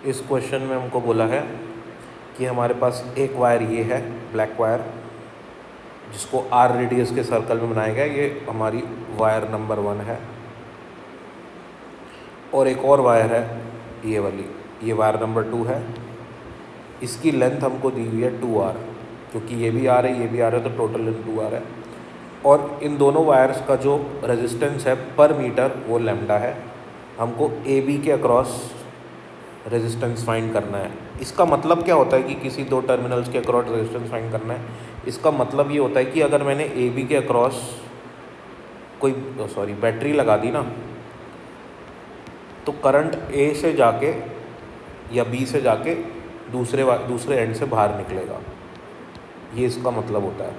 इस क्वेश्चन में हमको बोला है कि हमारे पास एक वायर ये है, ब्लैक वायर, जिसको आर रेडियस के सर्कल में बनाया गया, ये हमारी वायर नंबर 1 है। और एक और वायर है ये वाली, ये वायर नंबर 2 है। इसकी लेंथ हमको दी हुई है 2r, क्योंकि ये भी आ रही है, ये भी आ रहा है, तो टोटल लेंथ 2r है। और इन दोनों वायर्स का जो रेजिस्टेंस है पर मीटर वो लैम्डा है। हमको ए बी के अक्रॉस रेजिस्टेंस फाइंड करना है। इसका मतलब क्या होता है कि किसी दो टर्मिनल्स के अक्रॉस रेजिस्टेंस फाइंड करना है? इसका मतलब ये होता है कि अगर मैंने ए बी के अक्रॉस कोई बैटरी लगा दी ना, तो करंट ए से जाके या बी से जाके दूसरे एंड से बाहर निकलेगा, ये इसका मतलब होता है।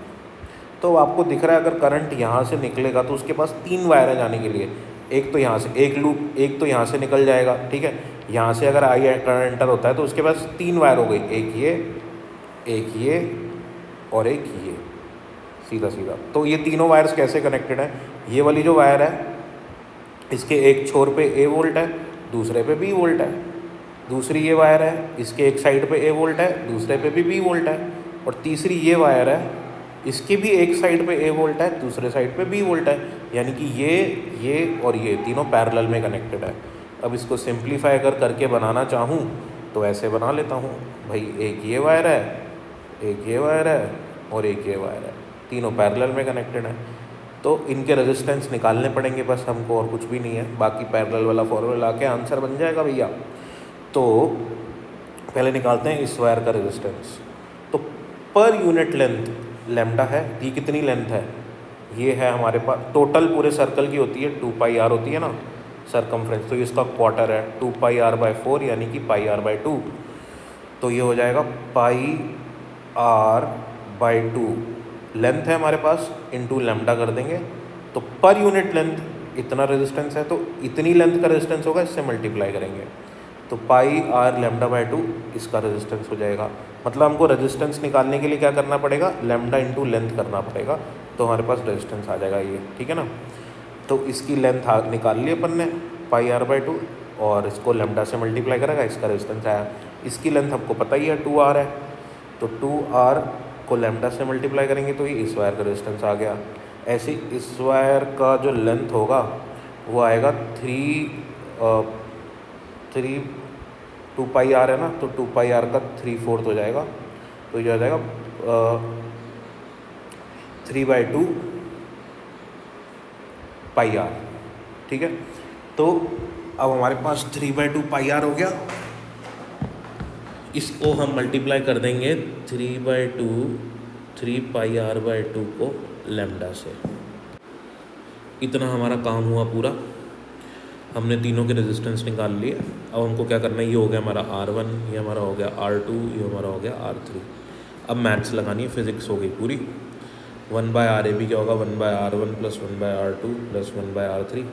तो आपको दिख रहा है अगर करंट यहाँ से निकलेगा तो उसके पास 3 वायर है जाने के लिए। एक तो यहाँ से एक लूप, एक तो यहाँ से निकल जाएगा, ठीक है। यहाँ से अगर आई करंट एंटर होता है तो उसके पास 3 वायर हो गई, एक ये और एक ये, सीधा सीधा। तो ये तीनों वायर्स कैसे कनेक्टेड है? ये वाली जो वायर है इसके एक छोर पे ए वोल्ट है, दूसरे पे बी वोल्ट है। दूसरी ये वायर है, इसके एक साइड पे ए वोल्ट है, दूसरे पे भी बी वोल्ट है। और तीसरी ये वायर है, इसके भी एक साइड पे ए वोल्ट है, दूसरे साइड पे बी वोल्ट है। यानी कि ये और ये तीनों पैरेलल में कनेक्टेड है। अब इसको सिंप्लीफाई अगर करके बनाना चाहूँ तो ऐसे बना लेता हूँ भाई, एक ये वायर है, एक ये वायर है और एक ये वायर है, तीनों पैरेलल में कनेक्टेड है। तो इनके रेजिस्टेंस निकालने पड़ेंगे बस हमको, और कुछ भी नहीं है। बाकी पैरेलल वाला फॉर्मूला के आंसर बन जाएगा भैया। तो पहले निकालते हैं इस वायर का रेजिस्टेंस। तो पर यूनिट लेंथ लैम्डा है, ये कितनी लेंथ है? ये है हमारे पास, टोटल पूरे सर्कल की होती है 2πr होती है ना सरकमफ्रेंस, तो इसका क्वार्टर है 2πr/4 यानी कि πr/2। तो ये हो जाएगा πr/2 लेंथ है हमारे पास, इनटू लैम्डा कर देंगे। तो पर यूनिट लेंथ इतना रेजिस्टेंस है, तो इतनी लेंथ का रेजिस्टेंस होगा, इससे मल्टीप्लाई करेंगे तो πr/λ/2 इसका रेजिस्टेंस हो जाएगा। मतलब हमको रेजिस्टेंस निकालने के लिए क्या करना पड़ेगा? लैम्डा इंटू लेंथ करना पड़ेगा, तो हमारे पास रेजिस्टेंस आ जाएगा ये, ठीक है ना। तो इसकी लेंथ निकाल ली अपन ने πr/2, और इसको लैम्डा से मल्टीप्लाई करेगा, इसका रेजिस्टेंस आया। इसकी लेंथ हमको पता ही है 2r है, तो 2r को लैम्डा से मल्टीप्लाई करेंगे तो ये इस वायर का रेजिस्टेंस आ गया। ऐसे इस वायर का जो लेंथ होगा वो आएगा 2πr है ना, तो 2πr का 3/4 हो जाएगा, तो ये आ जाएगा 3/2 πr, ठीक है। तो अब हमारे पास 3/2 πr हो गया। इसको हम मल्टीप्लाई कर देंगे 3/2 को लैम्डा से। इतना हमारा काम हुआ पूरा, हमने तीनों के रेजिस्टेंस निकाल लिए। अब हमको क्या करना है, ये हो गया हमारा R1, ये हमारा हो गया R2, ये हमारा हो गया R3। अब मैथ्स लगानी है, फिजिक्स हो गई पूरी। 1/RAB क्या होगा? 1/R1 + 1/R2 + 1/R3।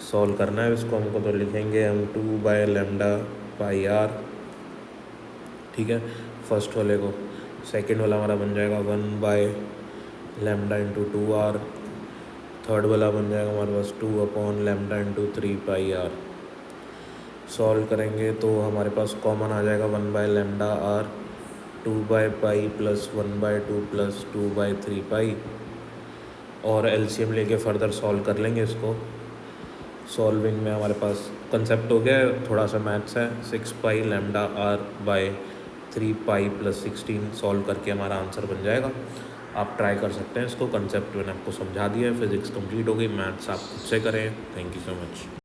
सॉल्व करना है इसको हमको, तो लिखेंगे हम 2/λ/r, ठीक है, फर्स्ट वाले को। सेकेंड वाला हमारा बन जाएगा 1/λ × 2r। थर्ड वाला बन जाएगा हमारे पास 2/λ × 3πr। सॉल्व करेंगे तो हमारे पास कॉमन आ जाएगा 1/λr, 2/π + 1/2 + 2/3π। और एलसीएम लेके फर्दर सॉल्व कर लेंगे इसको। सॉल्विंग में हमारे पास कंसेप्ट हो गया, थोड़ा सा मैथ्स है। 6πλr/3π + 16 सॉल्व करके हमारा आंसर बन जाएगा। आप ट्राई कर सकते हैं इसको, कंसेप्ट मैंने आपको समझा दिया है। फिजिक्स कंप्लीट हो गई, मैथ्स आप खुद से करें। Thank you so much.